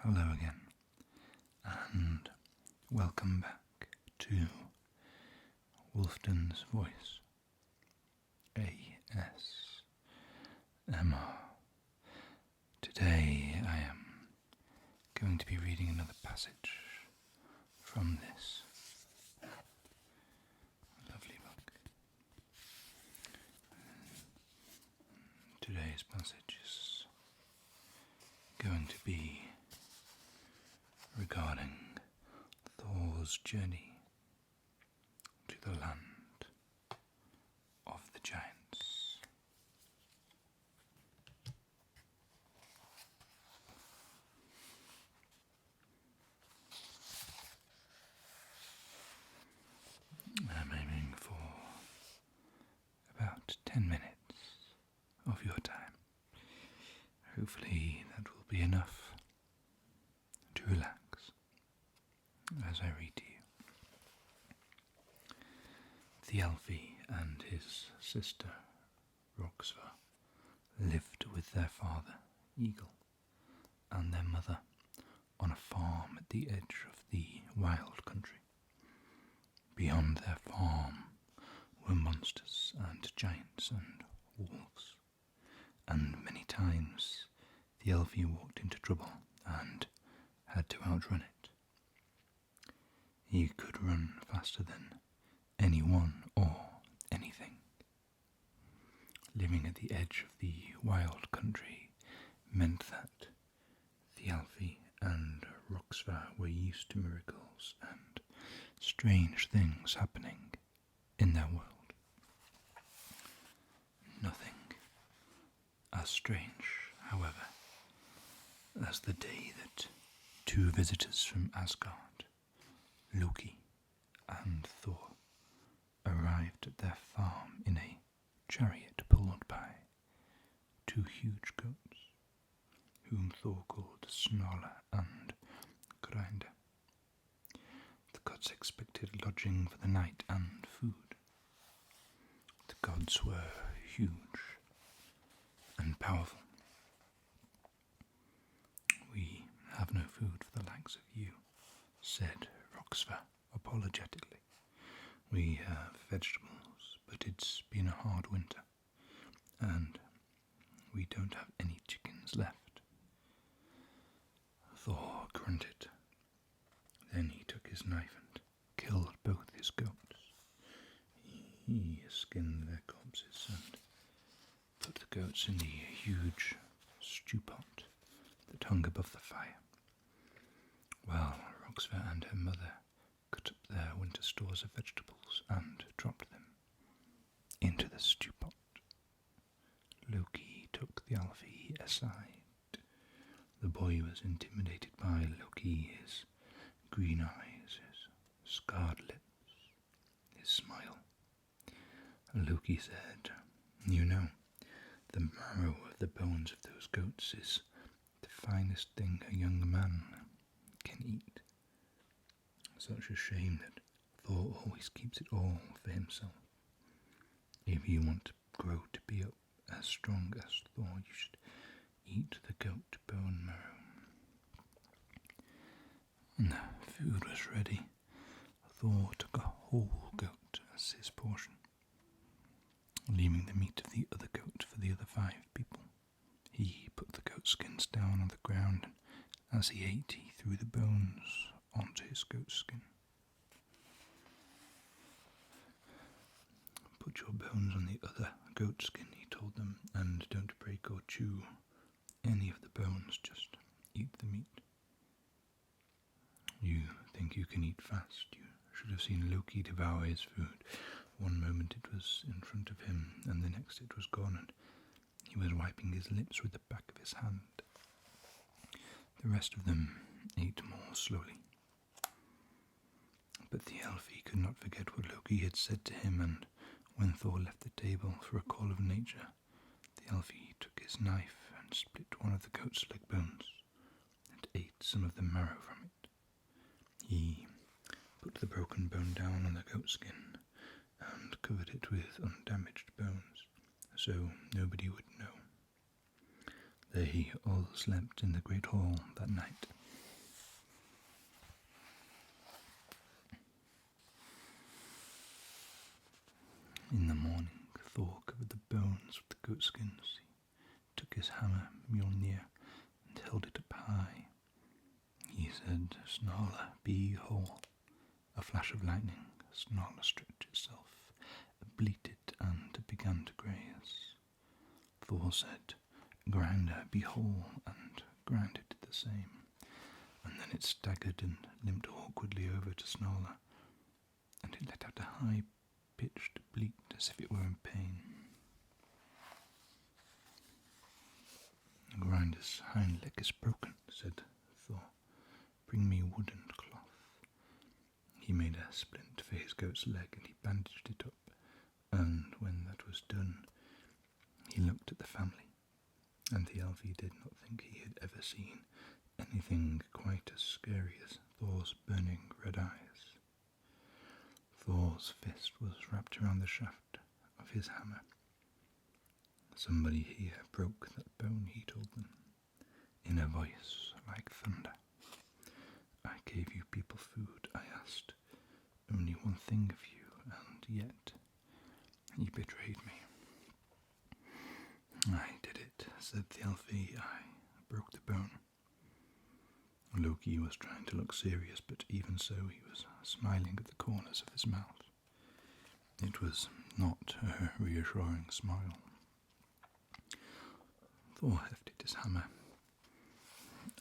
Hello again, and welcome back to Wolfden's Voice, ASMR. Today I am going to be reading another passage from this lovely book. Today's passage is going to be regarding Thor's journey to the land of the giants. I'm aiming for about 10 minutes of your time. Hopefully that will be enough to relax as I read to you. Thialfi and his sister Roxva lived with their father, Eagle, and their mother on a farm at the edge of the wild country. Beyond their farm were monsters and giants and wolves, and many times Thialfi walked into trouble and had to outrun it. He could run faster than anyone or anything. Living at the edge of the wild country meant that Thialfi and Roxva were used to miracles and strange things happening in their world. Nothing as strange, however, as the day that two visitors from Asgard, Loki and Thor, arrived at their farm in a chariot pulled by two huge goats, whom Thor called Snarler and Grinder. The gods expected lodging for the night and food. The gods were huge and powerful. "We have no food for the likes of you," said Roxva apologetically. "We have vegetables, but it's been a hard winter, and we don't have any chickens left." Thor grunted. Then he took his knife and killed both his goats. He skinned their corpses and put the goats in the huge stew pot that hung above the fire, while Roxva and her mother cut up their winter stores of vegetables and dropped them into the stew pot. Loki took Thialfi aside. The boy was intimidated by Loki, his green eyes, his scarred lips, his smile. Loki said, "You know, the marrow of the bones of those goats is the finest thing a young man can eat. Such a shame that Thor always keeps it all for himself. If you want to grow to be as strong as Thor, you should eat the goat bone marrow." When the food was ready, Thor took a whole goat as his portion, leaving the meat of the other goat for the other 5 people. He put the goat skins down on the ground, and as he ate, he threw the bones onto his goat skin. "Put your bones on the other goat skin," he told them, "and don't break or chew any of the bones, just eat the meat. You think you can eat fast? You should have seen Loki devour his food. One moment it was in front of him, and the next it was gone, and he was wiping his lips with the back of his hand. The rest of them ate more slowly." But Thialfi could not forget what Loki had said to him, and when Thor left the table for a call of nature, Thialfi took his knife and split one of the goat's leg bones and ate some of the marrow from it. He put the broken bone down on the goat skin and covered it with undamaged bones, so nobody would know. They all slept in the great hall that night, In the morning, Thor covered the bones with the goat skins. He took his hammer, Mjolnir, and held it up high. He said, "Snarler, be whole." A flash of lightning, Snarler stretched itself, bleated, and began to graze. Thor said, "Grinder, be whole," and Grinder did the same, and then it staggered and limped awkwardly over to Snarler, and it let out a high-pitched bleat as if it were in pain. "Grinder's hind leg is broken," said Thor. "Bring me wood and cloth." He made a splint for his goat's leg and he bandaged it up, and when that was done, he looked at the family, and the Elfie did not think he had ever seen anything quite as scary as Thor's burning red eyes. Thor's fist was wrapped around the shaft of his hammer. "Somebody here broke that bone," he told them, in a voice like thunder. "I gave you people food. I asked only one thing of you, and yet you betrayed me." "I did it," said the Elfie. "I broke the bone." Loki was trying to look serious, but even so he was smiling at the corners of his mouth. It was not a reassuring smile. Thor hefted his hammer.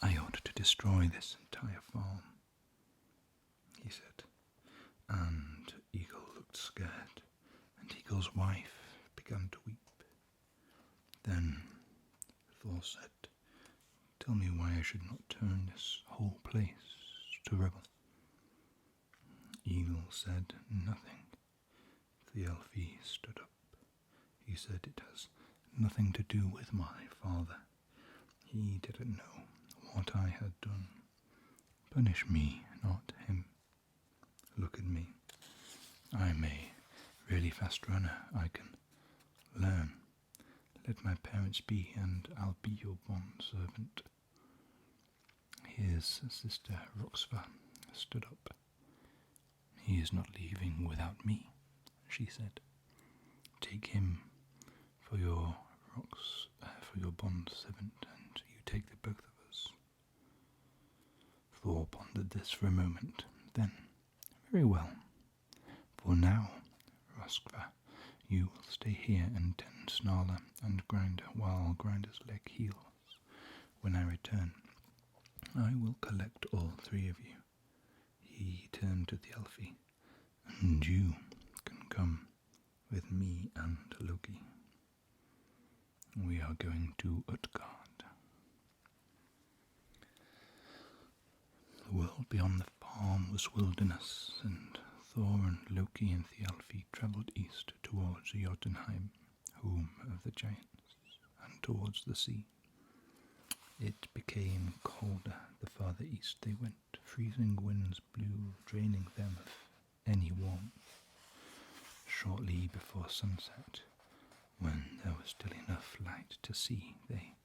"I ought to destroy this entire farm," he said, and Eagle looked scared, and Eagle's wife began to weep. Then Thor said, "Tell me why I should not turn this whole place to rubble." Eagle said nothing. The Elfie stood up. He said, "It has nothing to do with my father. He didn't know what I had done. Punish me, not him. Look at me. I'm a really fast runner. I can learn. Let my parents be, and I'll be your bond servant." His sister Roxva stood up. "He is not leaving without me," she said. "Take him for your bond servant, and you take the both of us." Thor pondered this for a moment. Then, "Very well. For now, Roskva, you will stay here and tend Snarler and Grinder while Grinder's leg heals. When I return, I will collect all three of you." He turned to the Elfie. "And you can come with me and Loki. We are going to Utgard." The world beyond the farm was wilderness, and Thor and Loki and the Elfie travelled east towards Jotunheim, home of the giants, and towards the sea. It became colder the farther east they went. Freezing winds blew, draining them of any warmth. Shortly before sunset, when there was still enough light to see, they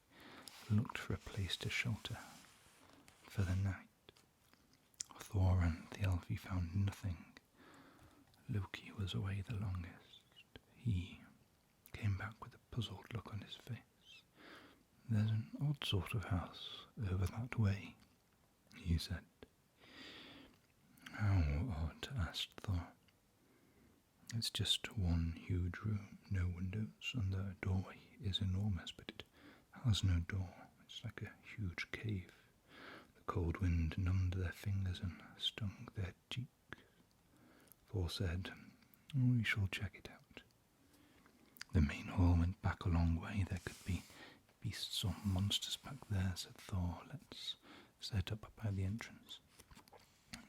looked for a place to shelter for the night. Thor and the Elfie found nothing. Loki was away the longest. He came back with a puzzled look on his face. "There's an odd sort of house over that way," he said. "How odd?" asked Thor. "It's just one huge room, no windows, and the doorway is enormous, but it has no door. It's like a huge cave. The cold wind numbed their fingers and stung their cheeks." Thor said, "We shall check it out." The main hall went back a long way. "There could be beasts or monsters back there," said Thor. "Let's set up by the entrance."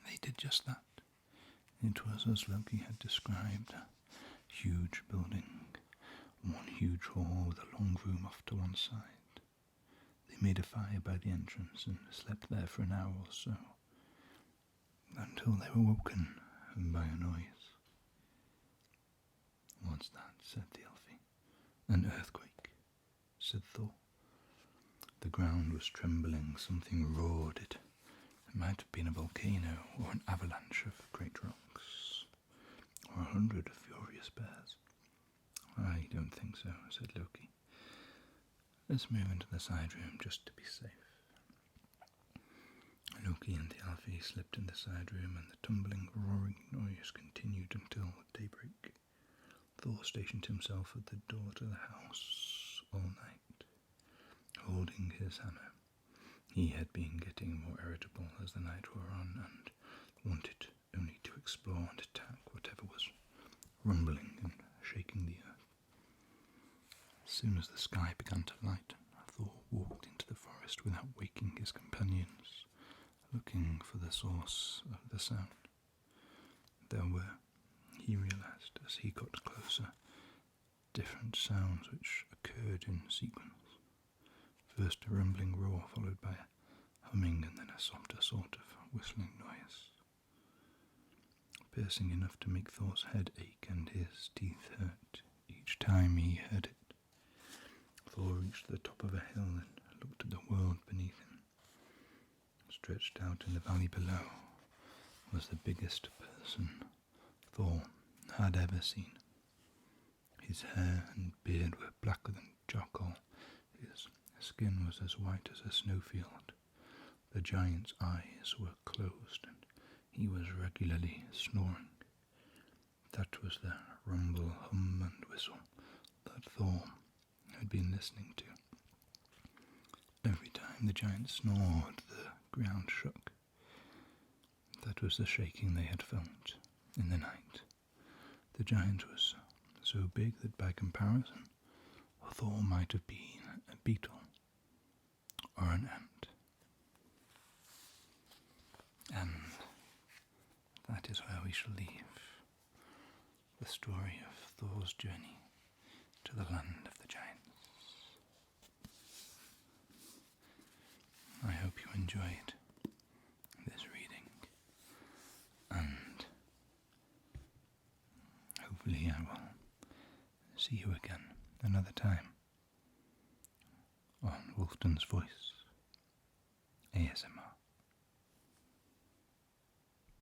They did just that. It was as Loki had described, a huge building, one huge hall with a long room off to one side. They made a fire by the entrance and slept there for an hour or so, until they were woken by a noise. "What's that?" said the Elfie. "An earthquake," said Thor. The ground was trembling. Something roared. It might have been a volcano or an avalanche of great rocks, or 100 furious bears. I don't think so, said Loki. Let's move into the side room just to be safe. Loki and the Alfie slipped in the side room, and the tumbling, roaring noise continued until daybreak. Thor stationed himself at the door to the house all night, holding his hammer. He had been getting more irritable as the night wore on, and wanted only to explore and attack whatever was rumbling and shaking the earth. As soon as the sky began to lighten, Thor walked into the forest without waking his companions, looking for the source of the sound. There were, he realized as he got closer, different sounds which occurred in sequence. First a rumbling roar, followed by a humming, and then a softer sort of whistling noise, piercing enough to make Thor's head ache and his teeth hurt each time he heard it. Thor reached the top of a hill and looked at the world beneath him. Stretched out in the valley below was the biggest person Thor had ever seen. His hair and beard were blacker than charcoal. His skin was as white as a snowfield. The giant's eyes were closed, and he was regularly snoring. That was the rumble, hum, and whistle that Thor had been listening to. Every time the giant snored, the ground shook. That was the shaking they had felt in the night. The giant was so big that by comparison, Thor might have been a beetle or an ant. And that is where we shall leave the story of Thor's journey to the land of the giants. I hope you enjoyed this reading, and hopefully I will see you again another time on Wolfton's Voice ASMR.